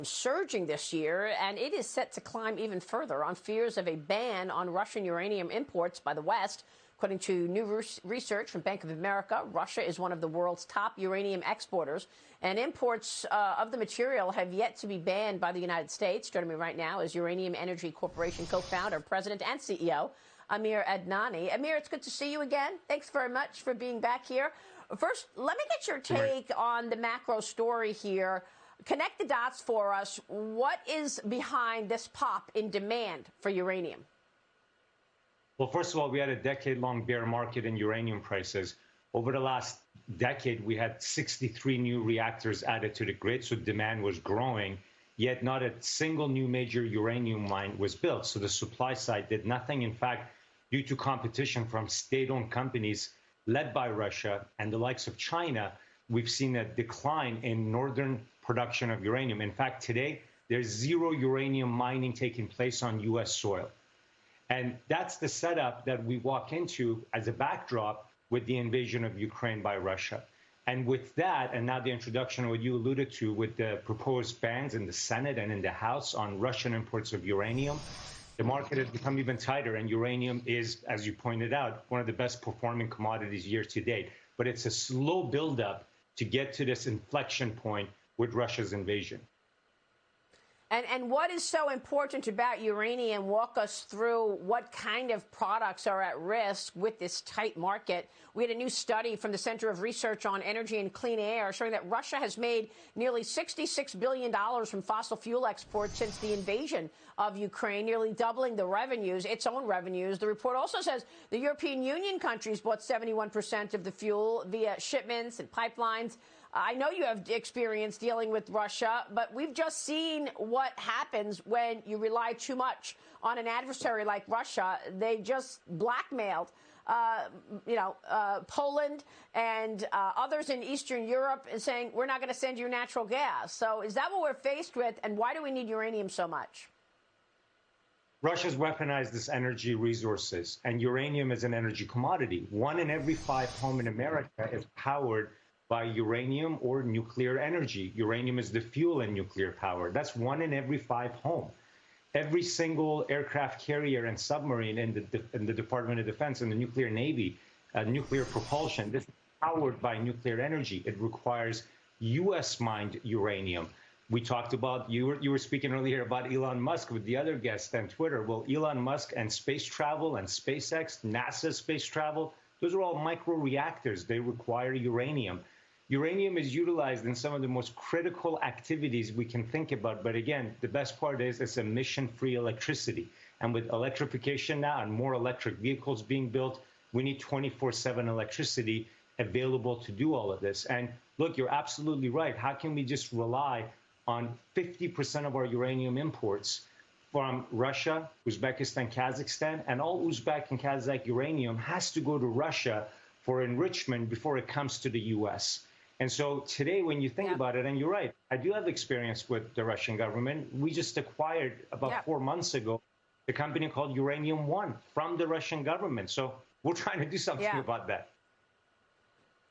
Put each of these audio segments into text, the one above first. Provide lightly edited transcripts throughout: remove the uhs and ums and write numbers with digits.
is surging this year, and it is set to climb even further on fears of a ban on Russian uranium imports by the West. According to new research from Bank of America, Russia is one of the world's top uranium exporters, and imports of the material have yet to be banned by the United States. Joining me right now is Uranium Energy Corporation co-founder, president, and CEO, Admir Adnanis. Admir, it's good to see you again. Thanks very much for being back here. First, let me get your take on the macro story here. Connect the dots for us. What is behind this pop in demand for uranium? Well, first of all, we had a decade-long bear market in uranium prices. Over the last decade, we had 63 new reactors added to the grid, so demand was growing, yet not a single new major uranium mine was built. So the supply side did nothing. In fact, due to competition from state-owned companies led by Russia and the likes of China, we've seen a decline in northern production of uranium. In fact, today, there's zero uranium mining taking place on U.S. soil. And that's the setup that we walk into as a backdrop with the invasion of Ukraine by Russia. And with that, and now the introduction of what you alluded to with the proposed bans in the Senate and in the House on Russian imports of uranium, the market has become even tighter. And uranium is, as you pointed out, one of the best performing commodities year to date. But it's a slow buildup to get to this inflection point with Russia's invasion. And what is so important about uranium? Walk us through what kind of products are at risk with this tight market. We had a new study from the Center of Research on Energy and Clean Air showing that Russia has made nearly $66 billion from fossil fuel exports since the invasion of Ukraine, nearly doubling the revenues, its own revenues. The report also says the European Union countries bought 71% of the fuel via shipments and pipelines. I know you have experience dealing with Russia, but we've just seen what happens when you rely too much on an adversary like Russia. They just blackmailed, Poland and others in Eastern Europe and saying, we're not going to send you natural gas. So is that what we're faced with? And why do we need uranium so much? Russia's weaponized its energy resources, and uranium is an energy commodity. 1 in every 5 homes in America is powered by uranium or nuclear energy. Uranium is the fuel in nuclear power. That's 1 in every 5 homes. Every single aircraft carrier and submarine in the Department of Defense and the nuclear Navy, nuclear propulsion, this is powered by nuclear energy. It requires U.S. mined uranium. We talked about, you were speaking earlier about Elon Musk with the other guests on Twitter. Well, Elon Musk and space travel and SpaceX, NASA space travel, those are all micro reactors. They require uranium. Uranium is utilized in some of the most critical activities we can think about. But again, the best part is it's emission-free electricity. And with electrification now and more electric vehicles being built, we need 24/7 electricity available to do all of this. And look, you're absolutely right. How can we just rely on 50% of our uranium imports from Russia, Uzbekistan, Kazakhstan, and all Uzbek and Kazakh uranium has to go to Russia for enrichment before it comes to the U.S. And so today, when you think about it, and you're right, I do have experience with the Russian government. We just acquired about 4 months ago a company called Uranium One from the Russian government. So we're trying to do something about that.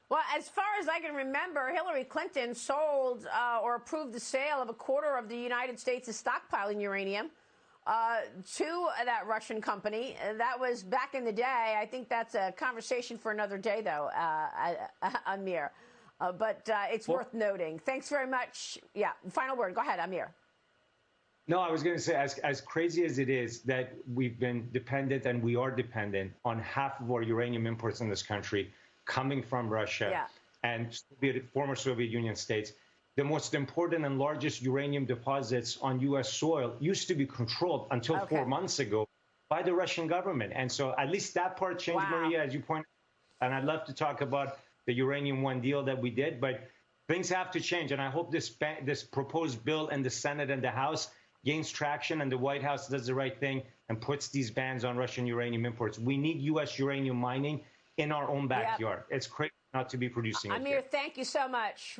Well, as far as I can remember, Hillary Clinton sold or approved the sale of 1/4 of the United States' stockpiling uranium to that Russian company. That was back in the day. I think that's a conversation for another day, though, Admir. But it's worth noting. Thanks very much. Yeah, final word. Go ahead, Admir. No, I was going to say, as crazy as it is that we've been dependent and we are dependent on half of our uranium imports in this country coming from Russia and former Soviet Union states, the most important and largest uranium deposits on U.S. soil used to be controlled until 4 months ago by the Russian government. And so at least that part changed, Maria, as you pointed out. And I'd love to talk about the Uranium One deal that we did, but things have to change. And I hope this proposed bill in the Senate and the House gains traction and the White House does the right thing and puts these bans on Russian uranium imports. We need U.S. uranium mining in our own backyard. It's crazy not to be producing it. Admir, thank you so much.